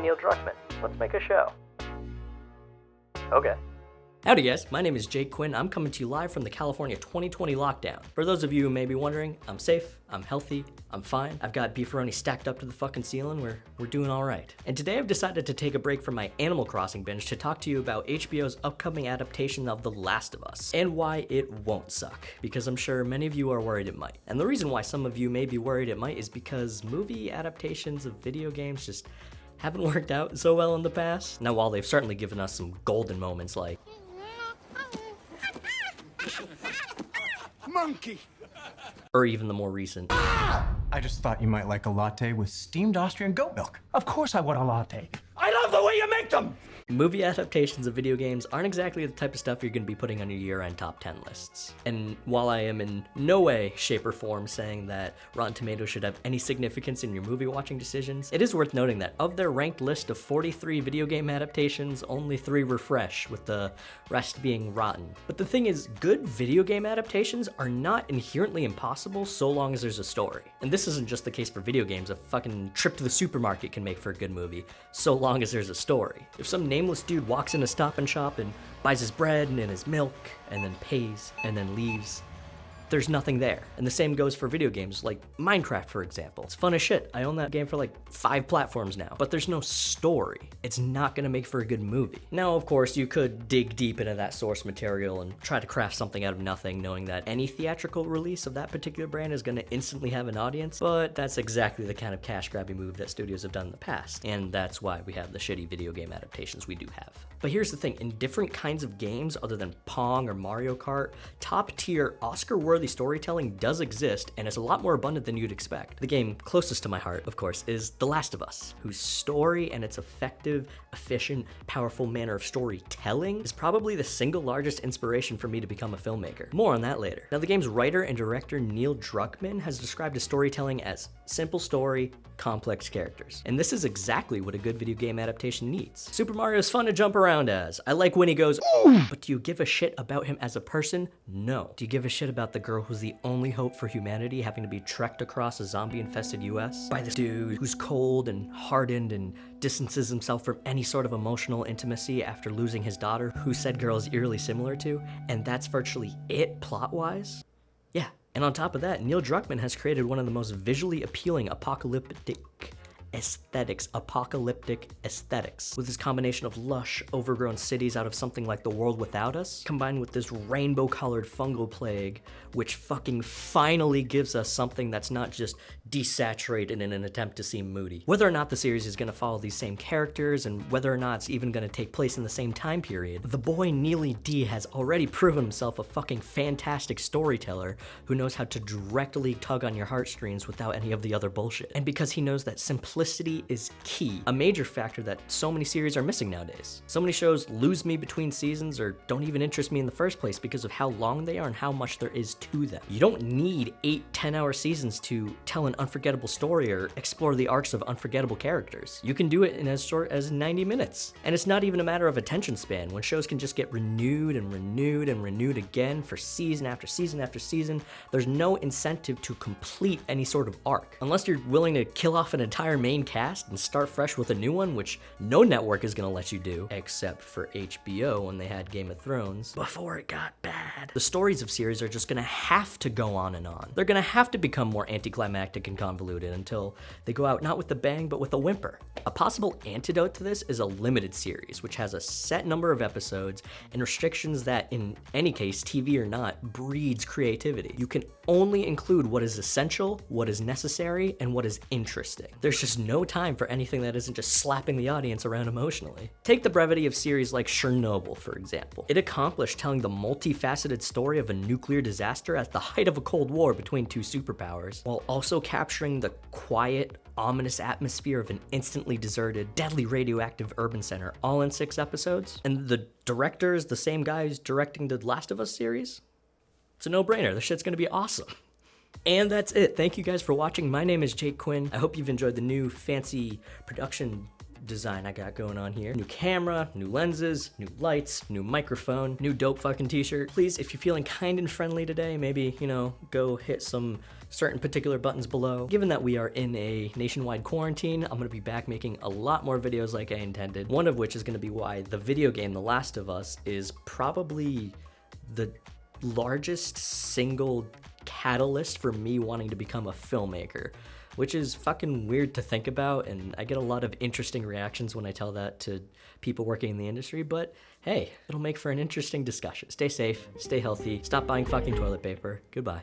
Neil Druckmann. Let's make a show. Okay. Howdy guys, my name is Jake Quinn. I'm coming to you live from the California 2020 lockdown. For those of you who may be wondering, I'm safe, I'm healthy, I'm fine. I've got beefaroni stacked up to the fucking ceiling. We're doing all right. And today I've decided to take a break from my Animal Crossing binge to talk to you about HBO's upcoming adaptation of The Last of Us and why it won't suck. Because I'm sure many of you are worried it might. And the reason why some of you may be worried it might is because movie adaptations of video games just haven't worked out so well in the past. Now, while they've certainly given us some golden moments like Monkey! or even the more recent I just thought you might like a latte with steamed Austrian goat milk. Of course I want a latte. I love the way you make them! movie adaptations of video games aren't exactly the type of stuff you're going to be putting on your year-end top 10 lists. And while I am in no way, shape, or form saying that Rotten Tomatoes should have any significance in your movie watching decisions, it is worth noting that of their ranked list of 43 video game adaptations, only 3 were fresh, with the rest being rotten. But the thing is, good video game adaptations are not inherently impossible so long as there's a story. And this isn't just the case for video games. A fucking trip to the supermarket can make for a good movie, so long as there's a story. If some nameless dude walks in a Stop and Shop and buys his bread and his milk and then pays and then leaves, there's nothing there. And the same goes for video games like Minecraft, for example. It's fun as shit. I own that game for like 5 platforms now, but there's no story. It's not gonna make for a good movie. Now, of course, you could dig deep into that source material and try to craft something out of nothing, knowing that any theatrical release of that particular brand is gonna instantly have an audience, but that's exactly the kind of cash-grabbing move that studios have done in the past, and that's why we have the shitty video game adaptations we do have. But here's the thing, in different kinds of games other than Pong or Mario Kart, top-tier, Oscar-worthy storytelling does exist, and it's a lot more abundant than you'd expect. The game closest to my heart, of course, is The Last of Us, whose story and its effective, efficient, powerful manner of storytelling is probably the single largest inspiration for me to become a filmmaker. More on that later. Now, the game's writer and director Neil Druckmann has described his storytelling as simple story, complex characters. And this is exactly what a good video game adaptation needs. Super Mario is fun to jump around as. I like when he goes, ooh, but do you give a shit about him as a person? No. Do you give a shit about the girl who's the only hope for humanity having to be trekked across a zombie-infested US by this dude who's cold and hardened and distances himself from any sort of emotional intimacy after losing his daughter, who said girl is eerily similar to, and that's virtually it plot-wise? Yeah. And on top of that, Neil Druckmann has created one of the most visually appealing apocalyptic aesthetics with his combination of lush, overgrown cities out of something like The World Without Us, combined with this rainbow-colored fungal plague, which fucking finally gives us something that's not just desaturated in an attempt to seem moody. Whether or not the series is gonna follow these same characters, and whether or not it's even gonna take place in the same time period, the boy Neely D has already proven himself a fucking fantastic storyteller who knows how to directly tug on your heartstrings without any of the other bullshit. And because he knows that simplicity is key, a major factor that so many series are missing nowadays. So many shows lose me between seasons or don't even interest me in the first place because of how long they are and how much there is to them. You don't need 8-10-hour seasons to tell an unforgettable story or explore the arcs of unforgettable characters. You can do it in as short as 90 minutes. And it's not even a matter of attention span, when shows can just get renewed and renewed and renewed again for season after season after season. There's no incentive to complete any sort of arc. Unless you're willing to kill off an entire main cast and start fresh with a new one, which no network is gonna let you do, except for HBO when they had Game of Thrones, before it got bad. The stories of series are just gonna have to go on and on. They're gonna have to become more anticlimactic and convoluted until they go out not with a bang, but with a whimper. A possible antidote to this is a limited series, which has a set number of episodes and restrictions that, in any case, TV or not, breeds creativity. You can only include what is essential, what is necessary, and what is interesting. There's just no time for anything that isn't just slapping the audience around emotionally. Take the brevity of series like Chernobyl, for example. It accomplished telling the multifaceted story of a nuclear disaster at the height of a Cold War between 2 superpowers, while also capturing the quiet, ominous atmosphere of an instantly deserted, deadly radioactive urban center, all in 6 episodes. And the director's the same guy who's directing the Last of Us series? It's a no-brainer. This shit's gonna be awesome. And that's it. Thank you guys for watching. My name is Jake Quinn. I hope you've enjoyed the new fancy production design I got going on here. New camera, new lenses, new lights, new microphone, new dope fucking t-shirt. Please, if you're feeling kind and friendly today, maybe, you know, go hit some certain particular buttons below. Given that we are in a nationwide quarantine, I'm gonna be back making a lot more videos like I intended. One of which is gonna be why the video game The Last of Us is probably the largest single catalyst for me wanting to become a filmmaker, which is fucking weird to think about, and I get a lot of interesting reactions when I tell that to people working in the industry, but hey, it'll make for an interesting discussion. Stay safe, stay healthy, stop buying fucking toilet paper. Goodbye.